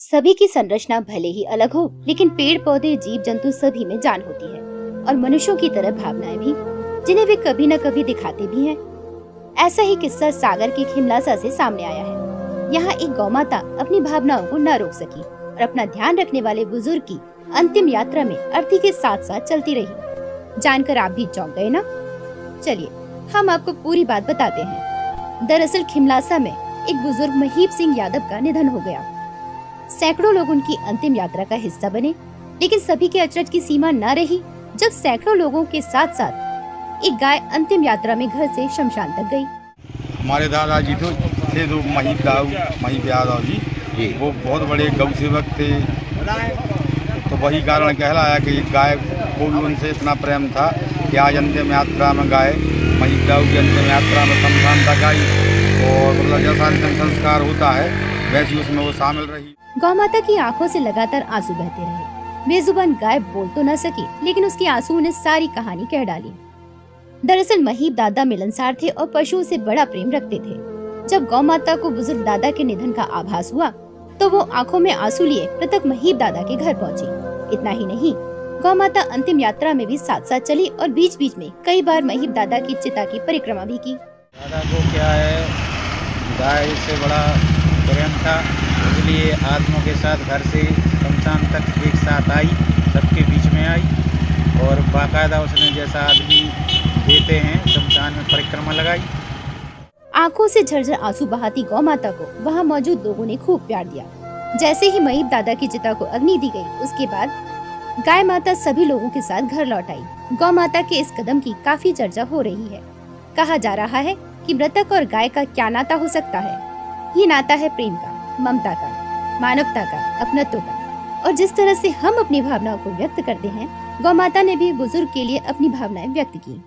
सभी की संरचना भले ही अलग हो, लेकिन पेड़ पौधे जीव जंतु सभी में जान होती है और मनुष्यों की तरह भावनाएं भी, जिन्हें वे कभी न कभी दिखाते भी हैं। ऐसा ही किस्सा सागर के खिमलासा से सामने आया है। यहाँ एक गौमाता अपनी भावनाओं को न रोक सकी और अपना ध्यान रखने वाले बुजुर्ग की अंतिम यात्रा में अर्थी के साथ साथ चलती रही। जानकर आप भी चौंक गए ना? चलिए हम आपको पूरी बात बताते हैं। दरअसल खिमलासा में एक बुजुर्ग महीप सिंह यादव का निधन हो गया। सैकड़ों लोग उनकी अंतिम यात्रा का हिस्सा बने, लेकिन सभी के अचरज की सीमा न रही जब सैकड़ों लोगों के साथ साथ एक गाय अंतिम यात्रा में घर से शमशान तक गई। हमारे दादाजी थे जो महीप यादव जी, वो बहुत बड़े गौ सेवक थे। तो वही कारण कहलाया कि गाय को भी उनसे इतना प्रेम था कि आज अंतिम यात्रा में गाय महीप यादव की अंतिम यात्रा में शमशान तक आई और मतलब जैसा अंतिम संस्कार होता है वैसे उसमें वो शामिल रही। गौमाता की आंखों से लगातार आंसू बहते रहे। बेजुबान गाय बोल तो न सकी, लेकिन उसके आंसू ने सारी कहानी कह डाली। दरअसल महीप दादा मिलनसार थे और पशुओं से बड़ा प्रेम रखते थे। जब गौमाता को बुजुर्ग दादा के निधन का आभास हुआ तो वो आंखों में आंसू लिए मृतक महीप दादा के घर पहुंची। इतना ही नहीं, गौमाता अंतिम यात्रा में भी साथ साथ चली और बीच बीच में कई बार महीप दादा की चिता की परिक्रमा भी की। दादा को क्या है, गाय से बड़ा प्रेम था, इसलिए आदमियों के साथ घर से शमशान तक एक साथ आई, सबके बीच में आई और बाकायदा उसने जैसा आदमी देते हैं शमशान में परिक्रमा लगाई। आंखों से झरझर आंसू बहाती गौमाता को वहां मौजूद लोगों ने खूब प्यार दिया। जैसे ही महीप दादा की चिता को अग्नि दी गई, उसके बाद गाय माता सभी लोगों के साथ घर लौट आई। गौ माता के इस कदम की काफी चर्चा हो रही है। कहा जा रहा है कि मृतक और गाय का क्या नाता हो सकता है। ये नाता है प्रेम का, ममता का, मानवता का, अपनत्व का। और जिस तरह से हम अपनी भावनाओं को व्यक्त करते हैं, गौ माता ने भी बुजुर्ग के लिए अपनी भावनाएं व्यक्त की।